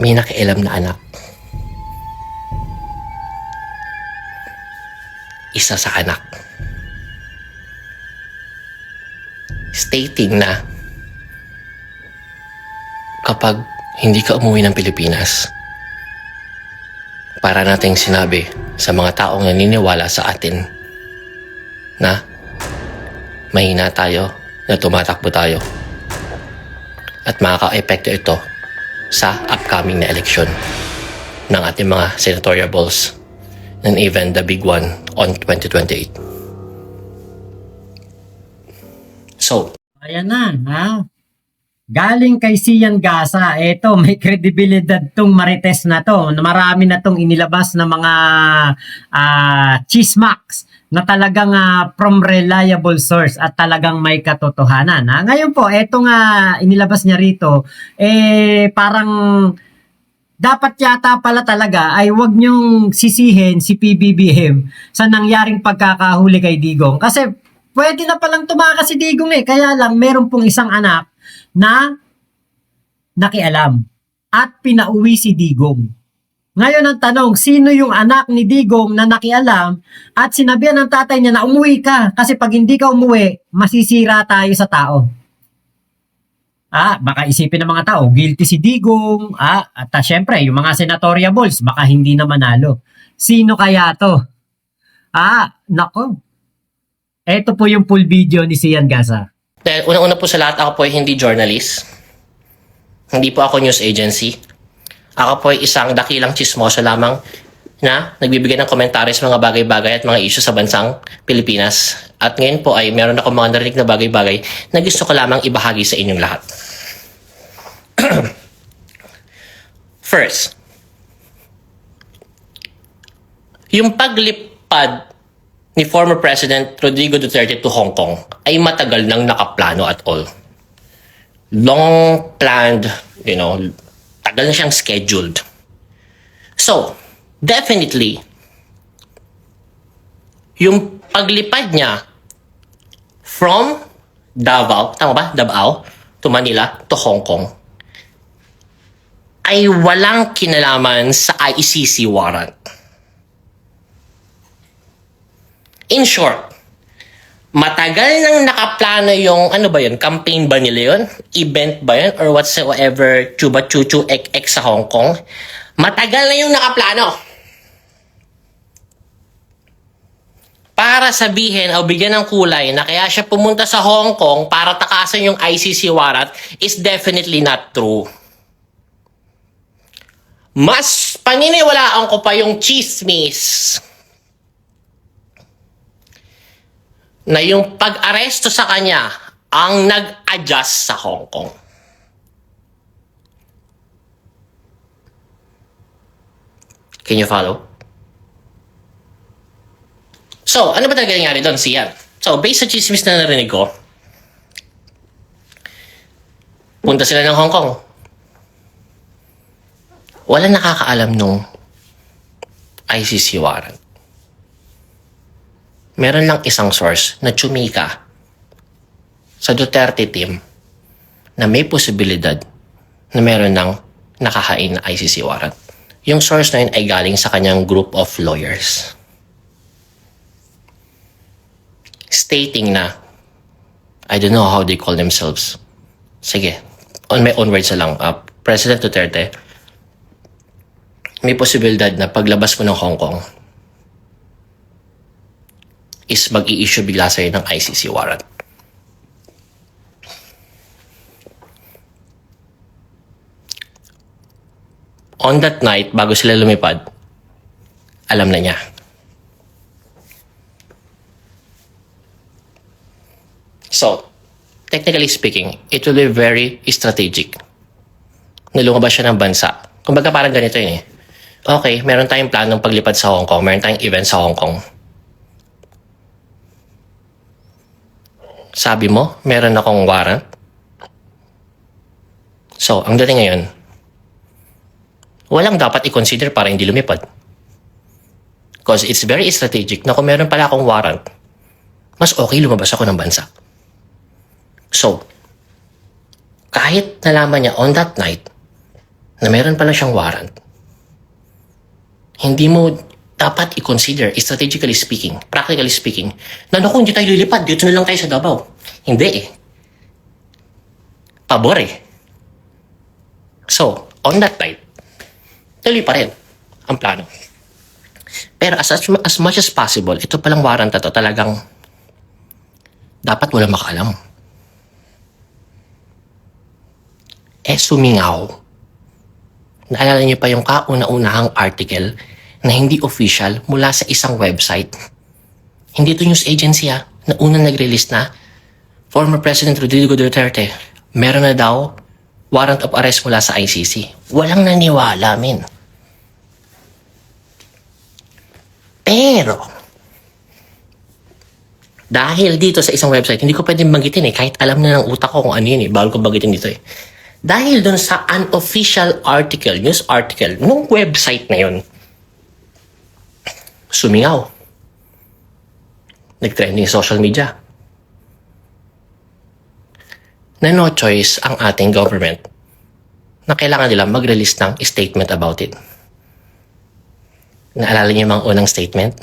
may nakialam na anak. Isa sa anak. Stating na kapag hindi ka umuwi ng Pilipinas, para nating sinabi sa mga taong naniniwala sa atin na mahina tayo, na tumatakbo tayo, at makaka-epekto ito sa upcoming na eleksyon ng ating mga senatorial balls and even the big one on 2028. So, ayan na, ha? Galing kay Sian Gasa, eto, may kredibilidad tong Marites na to. Marami na tong inilabas na mga chismax na talagang from reliable source at talagang may katotohanan. Ha? Ngayon po, eto nga inilabas niya rito, parang dapat yata pala talaga ay wag niyong sisihin si PBBM sa nangyaring pagkakahuli kay Digong. Kasi pwede na palang tumakas si Digong kaya lang meron pong isang anak na nakialam at pinauwi si Digong. Ngayon ang tanong, sino yung anak ni Digong na nakialam at sinabihan ng tatay niya na umuwi ka kasi pag hindi ka umuwi, masisira tayo sa tao. Baka isipin ng mga tao, guilty si Digong, at syempre, yung mga senatorial balls, baka hindi na manalo. Sino kaya to? Nako. Ito po yung full video ni Sian Gasa. dahil unang-una po sa lahat, ako po ay hindi journalist. Hindi po ako news agency. Ako po ay isang dakilang chismoso lamang na nagbibigay ng komentaryo sa mga bagay-bagay at mga issue sa bansang Pilipinas. At ngayon po ay meron ako mga narinig na bagay-bagay na gusto ko lamang ibahagi sa inyong lahat. First, yung paglipad ni former President Rodrigo Duterte to Hong Kong ay matagal nang nakaplano at all. Long planned, tagal na siyang scheduled. So, definitely, yung paglipad niya from Davao, tama ba? Davao to Manila to Hong Kong ay walang kinalaman sa ICC warrant. In short, matagal nang nakaplano yung, campaign ba nila yun? Event ba yun? Or whatsoever, chuba chuchu ek ek sa Hong Kong? Matagal na yung nakaplano. Para sabihin o bigyan ng kulay na kaya siya pumunta sa Hong Kong para takasan yung ICC warrant is definitely not true. Mas paniniwalaan ko pa yung chismis na yung pag-aresto sa kanya ang nag-adjust sa Hong Kong. Can you follow? So, ano ba talaga nangyari doon, Sian? So, based sa chismis na narinig ko, punta sila ng Hong Kong. Wala nakakaalam nung ICC warrant. Meron lang isang source na tsumika sa Duterte team na may posibilidad na meron ng nakahain na ICC warrant. Yung source na yun ay galing sa kanyang group of lawyers. Stating na, I don't know how they call themselves. Sige, on my own words na lang, President Duterte, may posibilidad na paglabas mo ng Hong Kong is mag-i-issue bigla sa'yo ng ICC warrant. On that night, bago sila lumipad, alam na niya. So, technically speaking, it will be very strategic na lumabas siya ng bansa. Kumbaga parang ganito yun Okay, meron tayong planong paglipad sa Hong Kong, meron tayong event sa Hong Kong. Sabi mo, meron akong warrant. So, ang dating ngayon, walang dapat i-consider para hindi lumipad. Because it's very strategic na kung meron pala akong warrant, mas okay lumabas ako ng bansa. So, kahit nalaman niya on that night na meron pala siyang warrant, hindi mo dapat i-consider, strategically speaking, practically speaking, na naku, hindi tayo lilipad, dito na lang tayo sa Davao. Hindi eh. Pabor eh. So, on that night, tuloy pa rin ang plano. Pero as much as possible, ito palang warrant na to talagang dapat walang makaalam. Sumingaw. Naalala niyo pa yung kauna-unahang article na hindi official mula sa isang website. Hindi to news agency na unang nag-release na former President Rodrigo Duterte, meron na daw warrant of arrest mula sa ICC. Walang naniwala, men. Pero, dahil dito sa isang website, hindi ko pwedeng banggitin kahit alam na ng utak ko kung ano yun bawal ko banggitin dito Dahil doon sa unofficial article, news article, nung website na yun, sumingaw. Nag-trending social media. Na no choice ang ating government na kailangan nila mag-release ng statement about it. Naalala niyo yung mga unang statement?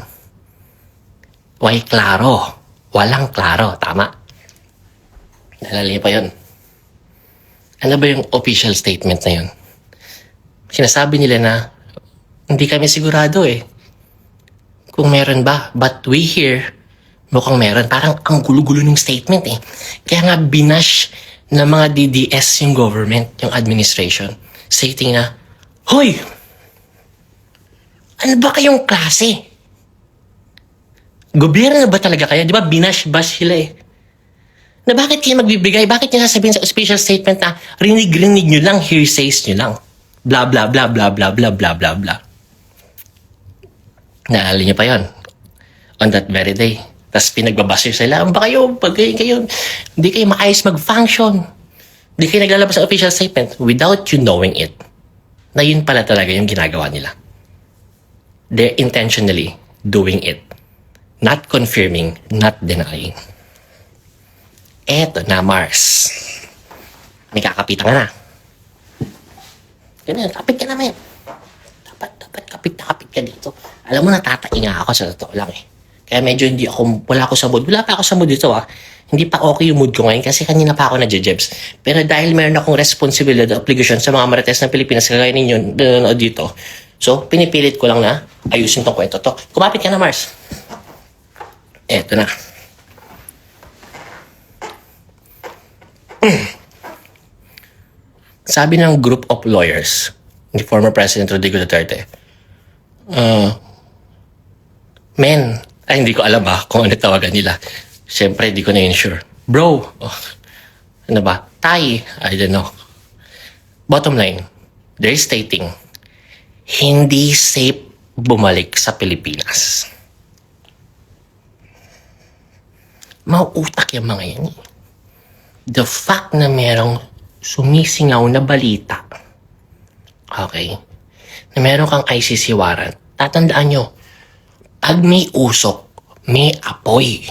Why klaro? Walang klaro. Tama. Naalala niyo pa yun? Ano ba yung official statement na yun? Sinasabi nila na hindi kami sigurado kung meron ba. But we hear mukhang meron. Parang ang gulo-gulo ng statement Kaya nga binash ng mga DDS yung government, yung administration. Stating na, hoy! Ano ba kayong klase? Gobyerno na ba talaga kayo? Di ba binash-bash sila Na bakit kayo magbibigay? Bakit niya sasabihin sa official statement na rinig-rinig nyo lang, hearsays nyo lang? Blah, blah, blah, blah, blah, blah, blah, blah, blah. Naalala niyo pa yon on that very day. Tapos pinagbabasir sila, ba kayo, pag kayo, hindi kayo maayos mag-function. Hindi kayo naglalabas sa official statement without you knowing it. Na yun pala talaga yung ginagawa nila. They're intentionally doing it. Not confirming, not denying. Eto na, Mars. May kakapitan ka na. Ganyan, kapit ka naman. Dapat kapit na kapit ka dito. Alam mo, natatainga ako sa totoo lang Kaya medyo wala ako sa mood. Wala pa ako sa mood dito Hindi pa okay yung mood ko ngayon kasi kanina pa ako nadjejebs. Pero dahil meron akong responsibility, obligation sa mga marites ng Pilipinas kagaya ninyo nanonood dito. So, pinipilit ko lang na ayusin tong kwento to. Kumapit ka na, Mars. Eto na. Sabi ng group of lawyers ni former President Rodrigo Duterte, hindi ko alam kung ano tawagan nila. Siyempre, di ko na sure. Bro, ano ba? Tay, I don't know. Bottom line, they're stating, hindi safe bumalik sa Pilipinas. Mauutak yung mga yan The fact na merong sumisingaw na balita, okay, na meron kang ICC warrant, tatandaan nyo, pag may usok, may apoy.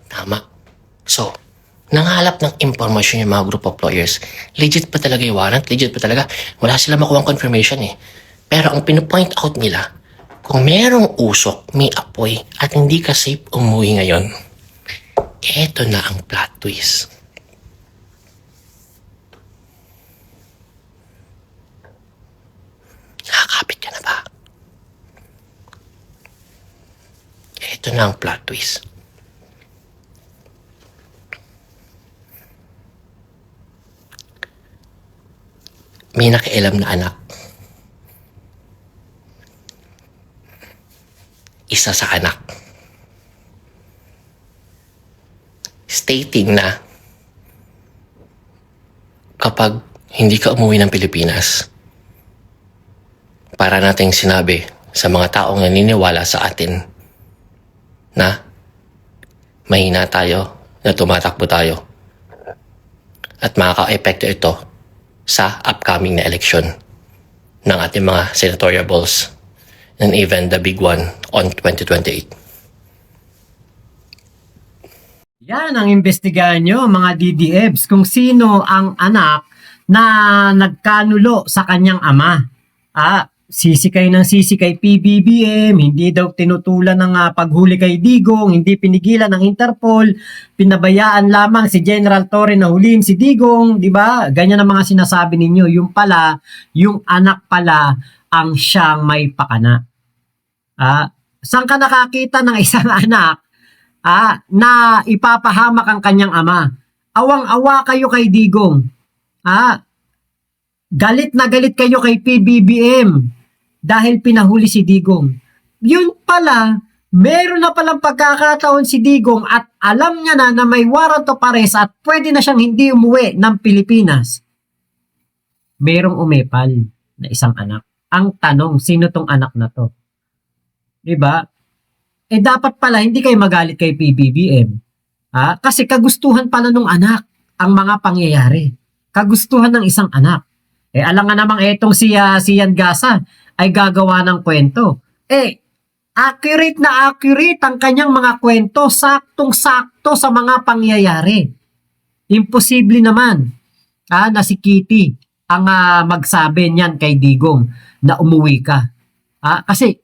Tama. So, nanghalap ng impormasyon yung mga group of lawyers. Legit pa talaga yung warrant? Legit pa talaga? Wala sila makuha confirmation Pero ang pinopoint out nila, kung merong usok, may apoy, at hindi ka safe umuwi ngayon, eto na ang plot twist. Nakakapit ka na ba? Eto na ang plot twist. May nakialam na anak. Isa sa anak. Stating na kapag hindi ka umuwi ng Pilipinas, para nating sinabi sa mga taong naniniwala sa atin na mahina tayo, na tumatakbo tayo, at makaka-epekto ito sa upcoming na eleksyon ng ating mga senatorial balls and even the big one on 2028. Yan ang investigahan nyo, mga DDFs, kung sino ang anak na nagkanulo sa kanyang ama. Sisikay ng sisikay PBBM, hindi daw tinutulan ng paghuli kay Digong, hindi pinigilan ng Interpol, pinabayaan lamang si General Torre na huliin si Digong, di ba? Ganyan ang mga sinasabi ninyo. Yung pala, yung anak pala ang siyang may pakana. Saan ka nakakita ng isang anak na ipapahamak ang kanyang ama? Awang-awa kayo kay Digong. Galit na galit kayo kay PBBM dahil pinahuli si Digong. Yun pala, meron na palang pagkakataon si Digong at alam niya na may warrant of arrest at pwede na siyang hindi umuwi ng Pilipinas. Merong umepal na isang anak. Ang tanong, sino tong anak na to? Diba? Dapat pala hindi kayo magalit kay PBBM. Kasi kagustuhan pala nung anak ang mga pangyayari. Kagustuhan ng isang anak. Alam nga namang etong si Yan Gasa ay gagawa ng kwento. Accurate na accurate ang kanyang mga kwento, saktong-sakto sa mga pangyayari. Imposible naman na si Kitty ang magsabi niyan kay Digong na umuwi ka. Kasi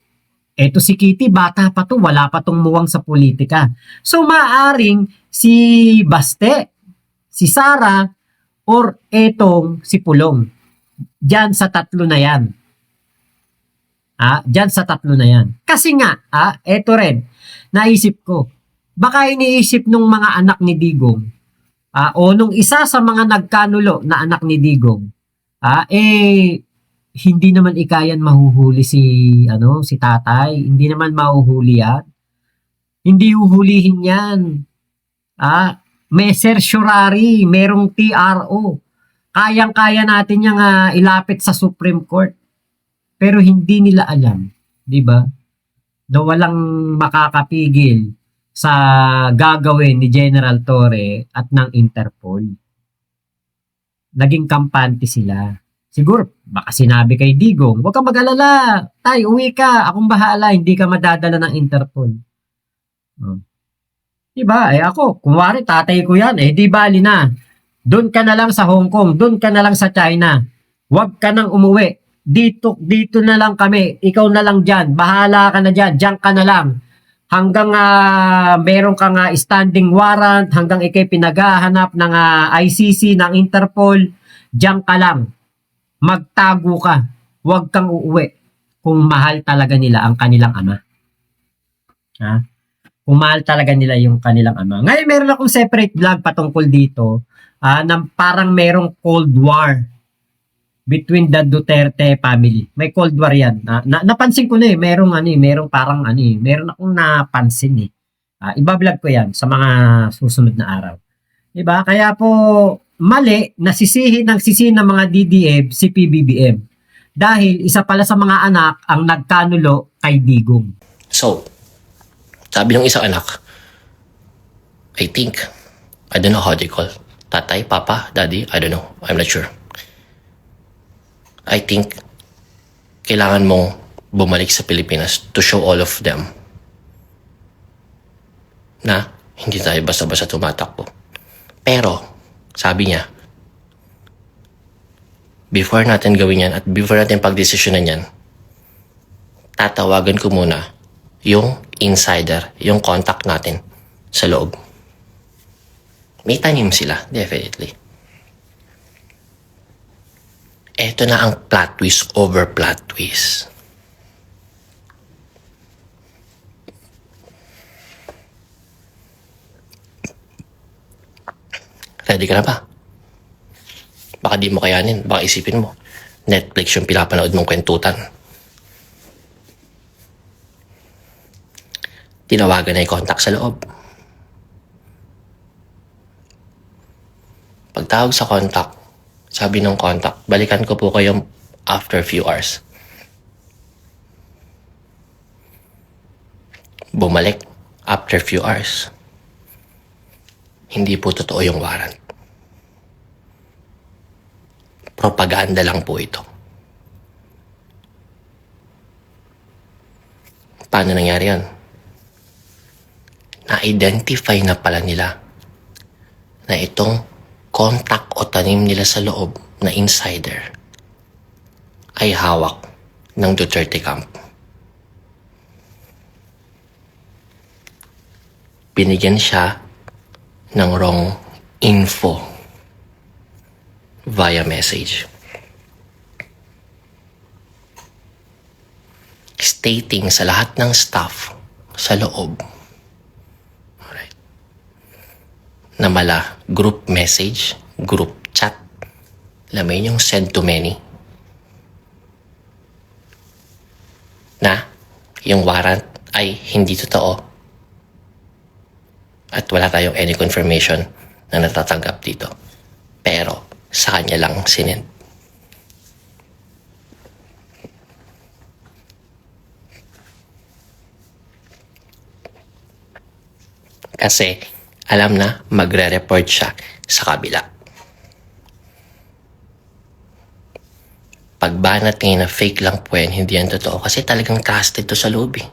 eto si Kitty, bata pa to, wala pa tong muwang sa politika. So maaring si Baste, si Sara, or etong si Pulong. Diyan sa tatlo na yan. Diyan sa tatlo na yan. Kasi nga, eto rin, naisip ko, baka iniisip nung mga anak ni Digong, o nung isa sa mga nagkanulo na anak ni Digong, hindi naman ikayan mahuhuli si tatay, hindi naman mahuhuli yan. Hindi huhulihin yan. May certiorari, merong TRO. Kayang-kaya natin yung ilapit sa Supreme Court. Pero hindi nila alam, di ba? Na walang makakapigil sa gagawin ni General Torre at ng Interpol. Naging kampante sila. Siguro, baka sinabi kay Digong, huwag kang mag-alala, tay, uwi ka, akong bahala, hindi ka madadala ng Interpol. Diba? Ako, kumwari, tatay ko yan, di bali na. Doon ka na lang sa Hong Kong, doon ka na lang sa China. Huwag ka nang umuwi. Dito na lang kami, ikaw na lang dyan, bahala ka na dyan, dyan ka na lang. Hanggang meron kang standing warrant, hanggang ikay pinaghahanap ng ICC, ng Interpol, dyan ka lang. Magtago ka. Huwag kang uuwi kung mahal talaga nila ang kanilang ama. Kung mahal talaga nila yung kanilang ama. Ngayon meron akong separate vlog patungkol dito na parang merong Cold War between the Duterte family. May Cold War yan. Napansin ko na merong meron akong napansin iba-vlog ko yan sa mga susunod na araw. Diba? Kaya po mali na sisihin ng mga DDF si PBBM. Dahil isa pala sa mga anak ang nagkanulo kay Digong. So, sabi ng isang anak, I don't know how they call, tatay, papa, daddy, I don't know, I'm not sure. I think kailangan mong bumalik sa Pilipinas to show all of them na hindi tayo basta-basta tumatakbo. Pero, sabi niya, before natin gawin yan at before natin pagdesisyonan yan, tatawagan ko muna yung insider, yung contact natin sa loob. May tanim sila, definitely. Ito na ang plot twist over plot twist. Ready ka na ba? Baka di mo kayanin, baka isipin mo, Netflix yung pinapanood mong kwentutan. Tinawagan na yung contact sa loob. Pagtawag sa contact, sabi ng contact, balikan ko po kayo after a few hours. Bumalik after a few hours. Hindi po totoo yung warrant. Propaganda lang po ito. Paano nangyari yan? Na-identify na pala nila na itong contact o tanim nila sa loob na insider ay hawak ng Duterte camp. Binigyan siya ng wrong info via message. Stating sa lahat ng staff sa loob, alright, na mala group message, group chat, lamin yung send to many, na yung warrant ay hindi totoo at wala tayong any confirmation na natatanggap dito. Pero sa kanya lang sinend. Kasi alam na magre-report siya sa kabila. Pagbanat ngayon na fake lang po yan, hindi yan totoo. Kasi talagang trusted to sa loob eh.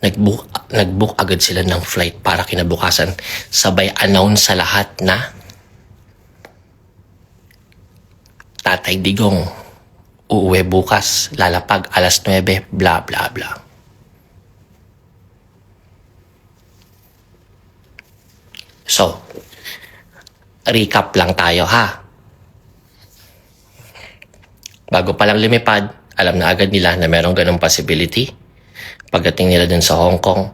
Nag-book agad sila ng flight para kinabukasan. Sabay announce sa lahat na Tatay Digong uuwi bukas, lalapag alas 9, bla bla bla. So, recap lang tayo ha. Bago pa lang lumipad, alam na agad nila na merong ganong possibility. Pagdating nila dun sa Hong Kong,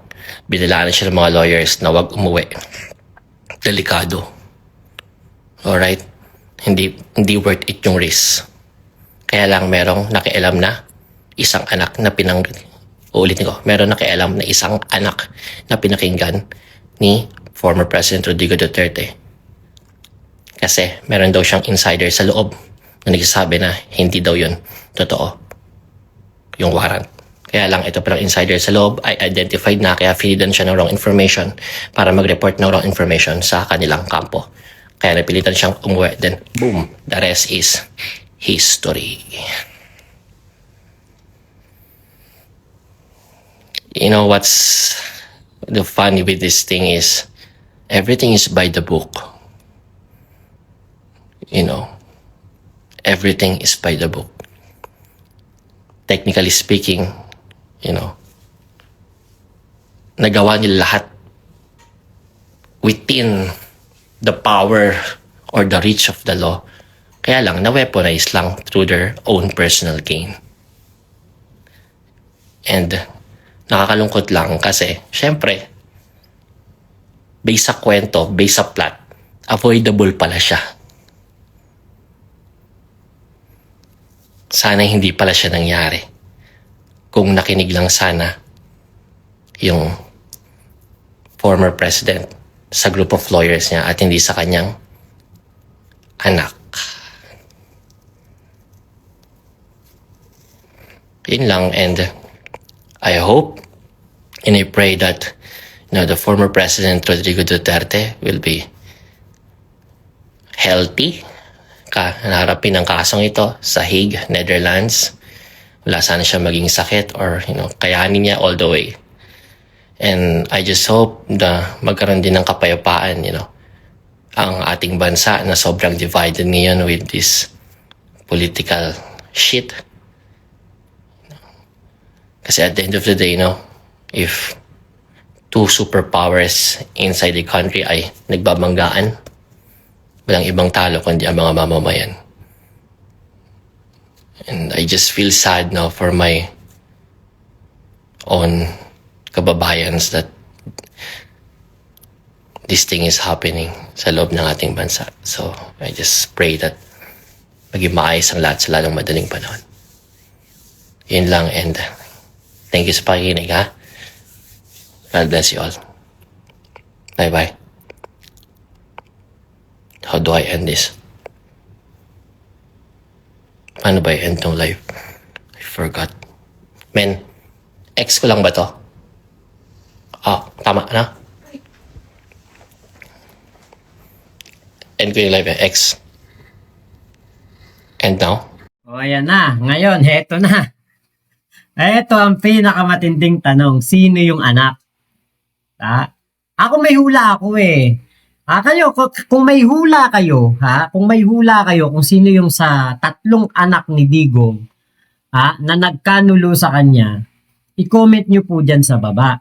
binilaan siya ng mga lawyers na wag umuwi. Delikado. Alright? Hindi worth it yung risk. Kaya lang merong nakialam na isang anak na uulitin ko, meron nakialam na isang anak na pinakinggan ni former President Rodrigo Duterte. Kasi meron daw siyang insider sa loob na nagsasabi na hindi daw yun totoo yung warrant. Kaya lang ito palang insider sa loob ay identified na, kaya feedan siya ng wrong information para mag-report ng wrong information sa kanilang kampo. Kaya napilitan siyang umuwi. Then boom, the rest is history. You know what's the funny with this thing is everything is by the book. You know, everything is by the book. Technically speaking, you know, nagawa nila lahat within the power or the reach of the law. Kaya lang, na-weaponize lang through their own personal gain. And nakakalungkot lang kasi, syempre, based sa kwento, based sa plot, avoidable pala siya. Sana hindi pala siya nangyari. Kung nakinig lang sana yung former president sa group of lawyers niya at hindi sa kanyang anak. Yun lang, and I hope and I pray that the former President Rodrigo Duterte will be healthy naharapin ang kasong ito sa Hague, Netherlands. Wala sana siya maging sakit or kayanin niya all the way. And I just hope na magkaroon din ng kapayapaan, ang ating bansa na sobrang divided ngayon with this political shit. Kasi at the end of the day, if two superpowers inside the country ay nagbabanggaan, walang ibang talo kundi ang mga mamamayan. And I just feel sad now for my own kababayans that this thing is happening sa loob ng ating bansa. So I just pray that maging maayos ang lahat sa lalong madaling panahon. Yun lang, and thank you sa pakikinig, ha? God bless you all. Bye-bye. How do I end this? Paano ba i-end tong live? I forgot. Men, ex ko lang ba to? Tama na? End ko yung live, ex. And now? O ayan na, ngayon, heto na. Ito ang pinakamatinding tanong, sino yung anak? Ako may hula ako eh. Kayo, kung may hula kayo, kung may hula kayo kung sino yung sa tatlong anak ni Digong, na nagkanulo sa kanya, i-comment nyo po dyan sa baba.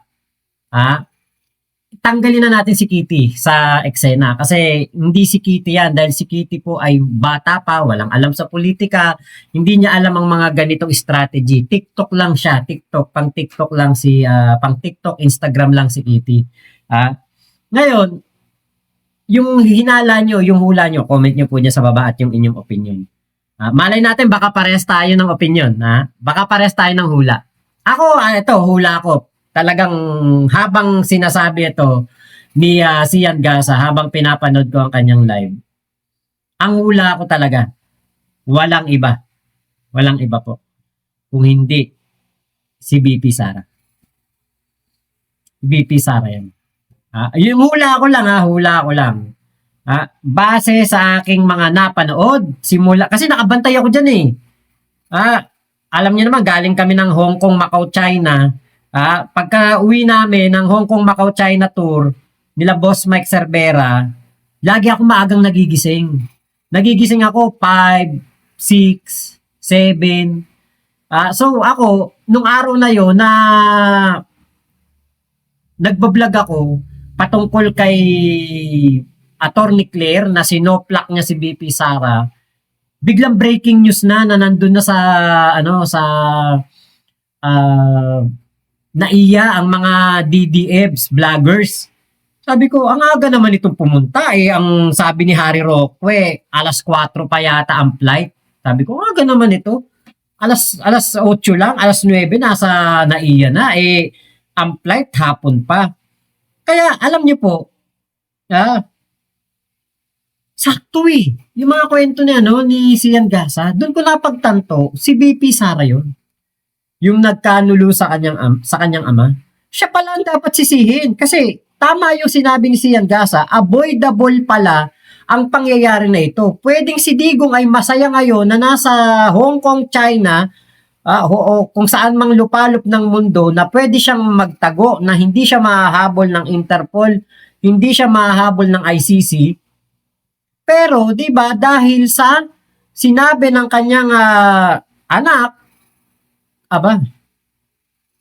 Tanggalin na natin si Kitty sa eksena kasi hindi si Kitty yan dahil si Kitty po ay bata pa, walang alam sa politika, hindi niya alam ang mga ganitong strategy. TikTok lang siya, pang TikTok lang pang TikTok, Instagram lang si Kitty. Ngayon, yung hinala nyo, yung hula nyo, comment nyo po niya sa baba at yung inyong opinion. Malay natin baka parehas tayo ng opinion, baka parehas tayo ng hula. Ako, ito, hula ko. Talagang habang sinasabi ito ni Sian Gasa, habang pinapanood ko ang kanyang live, ang hula ko talaga, walang iba. Walang iba po. Kung hindi, si BP Sara. BP Sara yan. Yung hula ko lang, hula ko lang. Base sa aking mga napanood, simula, kasi nakabantay ako dyan eh. Alam niyo naman, galing kami ng Hong Kong, Macau, China. Pagka uwi namin ng Hong Kong, Macau, China tour, nila Boss Mike Cervera, lagi ako maagang nagigising. Nagigising ako 5, 6, 7. So ako, nung araw na yon na nagbablog ako patungkol kay Attorney Claire na sinoplak niya si BP Sara, biglang breaking news na nandun na sa naiya ang mga DDFs, vloggers. Sabi ko, ang aga naman itong pumunta eh. Ang sabi ni Harry Roque, alas 4 pa yata ang flight. Sabi ko, ang aga naman ito. Alas 8 lang, alas 9 nasa naiya na eh. Ang flight hapon pa. Kaya alam niyo po, sakto eh. Yung mga kwento niya ni Sian Gasa, doon ko napagtanto, si BP Sara yun. Yung nagkanulo sa kanyang ama, siya pala ang dapat sisihin. Kasi tama yung sinabi ni Sian Gasa, avoidable pala ang pangyayari na ito. Pwedeng si Digong ay masaya ngayon na nasa Hong Kong, China, o kung saan mang lupalop ng mundo na pwede siyang magtago na hindi siya mahahabol ng Interpol, hindi siya mahahabol ng ICC. Pero, di ba, dahil sa sinabi ng kanyang anak,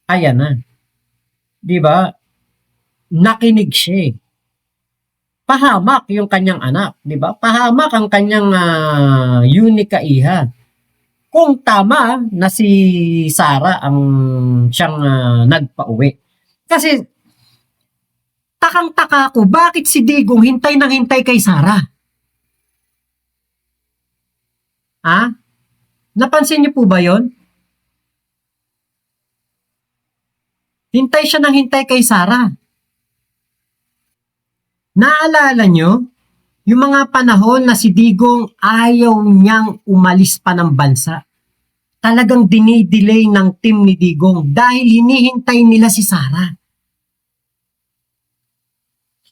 ayan na. Di ba? Nakinig siya. Pahamak yung kanyang anak, di ba? Pahamak ang kanyang unika iha. Kung tama na si Sara ang siyang nagpauwi. Kasi takang-taka ko, bakit si Digong hintay nang hintay kay Sara? Napansin niyo po ba yon? Hintay siya ng hintay kay Sara. Naalala nyo, yung mga panahon na si Digong ayaw niyang umalis pa ng bansa. Talagang dinidelay ng team ni Digong dahil hinihintay nila si Sara.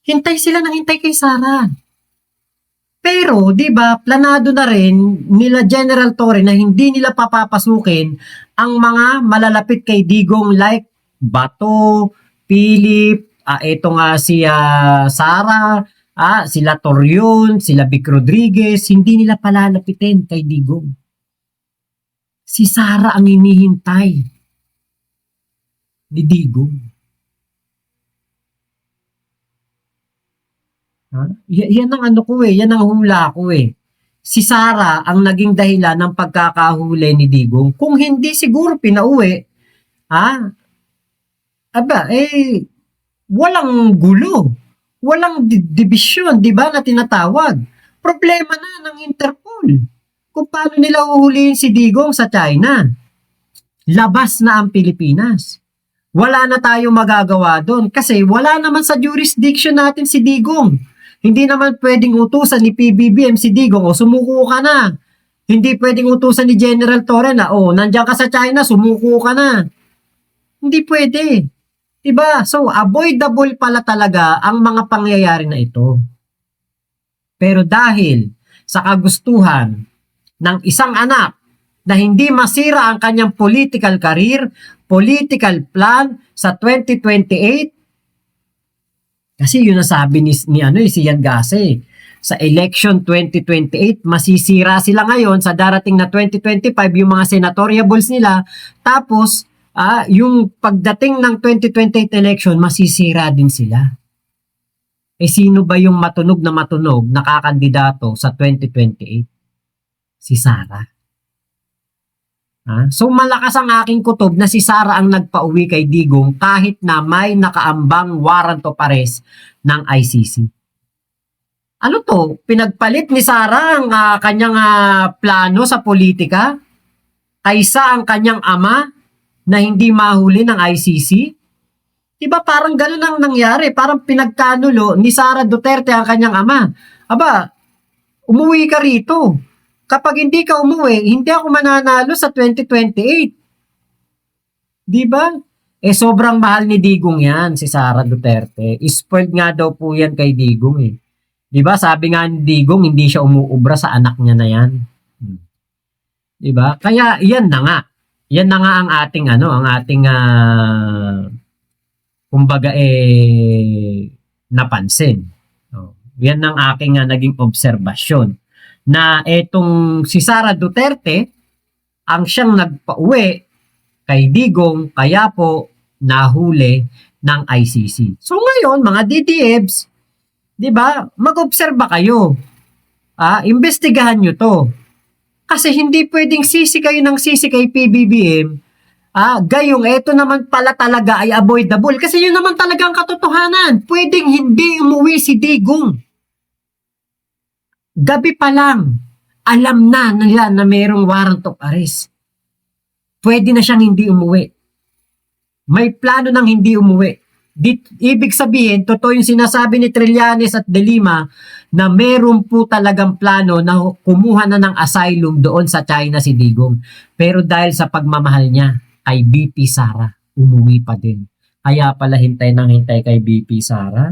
Hintay sila ng hintay kay Sara. Pero, di ba, planado na rin nila General Torre na hindi nila papapasukin ang mga malalapit kay Digong like Bato, Philip, ito nga si Sara, sila Torion, sila Vic Rodriguez, hindi nila palalapitin kay Digong. Si Sara ang hinihintay ni Digong. Yan ang yan ang hula ko eh. Si Sara ang naging dahilan ng pagkakahuli ni Digong. Kung hindi siguro pinauwi, walang gulo, walang division, di ba, na tinatawag. Problema na ng Interpol. Kung paano nila uhulihin si Digong sa China. Labas na ang Pilipinas. Wala na tayong magagawa doon kasi wala naman sa jurisdiction natin si Digong. Hindi naman pwedeng utusan ni PBBM si Digong, sumuko ka na. Hindi pwedeng utusan ni General Torre na, nandiyan ka sa China, sumuko ka na. Hindi pwede. Diba? So, avoidable pala talaga ang mga pangyayari na ito. Pero dahil sa kagustuhan ng isang anak na hindi masira ang kanyang political career, political plan sa 2028, Kasi yun ang sabi si Yan Gase. Sa election 2028, masisira sila ngayon sa darating na 2025, yung mga senatoriables nila. Tapos, yung pagdating ng 2028 election, masisira din sila. Sino ba yung matunog na kakandidato sa 2028? Si Sara. So malakas ang aking kutob na si Sara ang nagpauwi kay Digong kahit na may nakaambang warrant of arrest ng ICC. Ano to? Pinagpalit ni Sara ang kanyang plano sa politika kaysa ang kanyang ama na hindi mahuli ng ICC? Diba parang ganun ang nangyari? Parang pinagkanulo ni Sara Duterte ang kanyang ama. Aba, umuwi ka rito. Kapag hindi ka umuwi, hindi ako mananalo sa 2028. Diba? Sobrang mahal ni Digong yan, si Sara Duterte. Spoiled nga daw po yan kay Digong eh. Diba? Sabi nga ni Digong, hindi siya umuubra sa anak niya na yan. Diba? Kaya yan na nga. Yan na nga ang ating kumbaga napansin. Yan ang aking naging obserbasyon. Na etong si Sara Duterte ang siyang nagpauwi kay Digong kaya po nahuli ng ICC. So ngayon mga DDEBs, 'di ba? Mag-obserba kayo. Imbestigahan niyo 'to. Kasi hindi pwedeng sisi kayo ng sisi kay PBBM. Gayong eto naman pala talaga ay avoidable kasi yun naman talagang katotohanan. Pwedeng hindi umuwi si Digong. Gabi pa lang, alam na nila na mayroong warrant of arrest. Pwede na siyang hindi umuwi. May plano ng hindi umuwi. Ibig sabihin, totoo yung sinasabi ni Trillanes at De Lima na meron po talagang plano na kumuha na ng asylum doon sa China si Digong. Pero dahil sa pagmamahal niya kay BP Sara, umuwi pa din. Kaya pala hintay kay BP Sara.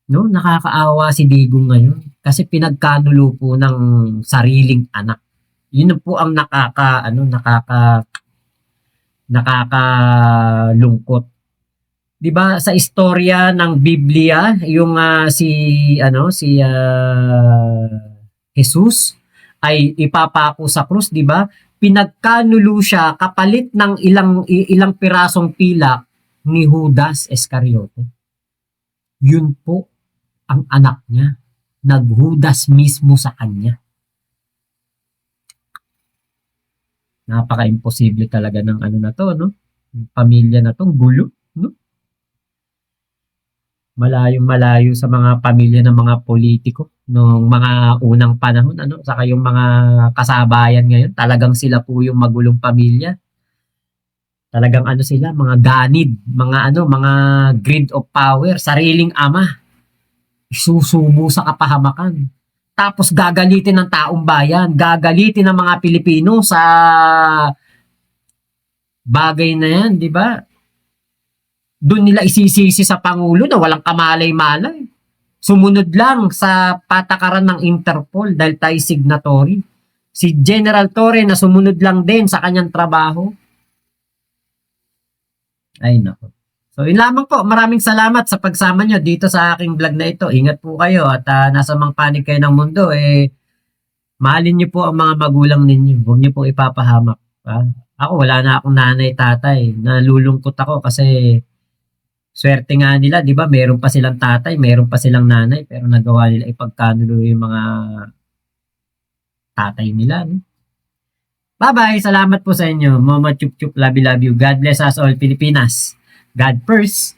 No, nakakaawa si Digong ngayon kasi pinagkanulo po ng sariling anak. Yun po ang nakakalungkot. 'Di ba sa istorya ng Biblia, yung Jesus ay ipapako sa krus, 'di ba? Pinagkanulo siya kapalit ng ilang pirasong pilak ni Judas Iscariote. Yun po ang anak niya, naghudas mismo sa kanya. Napaka-imposible talaga ng na to, no? Pamilya na tong gulo, no? Malayong-malayo sa mga pamilya ng mga politiko nung mga unang panahon, saka yung mga kasabayan ngayon, talagang sila po yung magulong pamilya. Talagang sila, mga ganid, mga greed of power, sariling ama. Isusubo sa kapahamakan. Tapos gagalitin ng taong bayan, gagalitin ng mga Pilipino sa bagay na yan, di ba? Doon nila isisisi sa Pangulo na walang kamalay-malay. Sumunod lang sa patakaran ng Interpol dahil tayo signatory. Si General Torre na sumunod lang din sa kanyang trabaho. Ay nako. So yun lamang po. Maraming salamat sa pagsama nyo dito sa aking vlog na ito. Ingat po kayo at nasa mang panig kayo ng mundo. Mahalin nyo po ang mga magulang ninyo. Huwag nyo po ipapahamak. Ako wala na akong nanay tatay. Nalulungkot ako kasi swerte nga nila. Di ba meron pa silang tatay, meron pa silang nanay. Pero nagawa nila ipagkanulo yung mga tatay nila. No? Bye-bye. Salamat po sa inyo. Mama chup chup. Love you. God bless us all, Pilipinas. God first.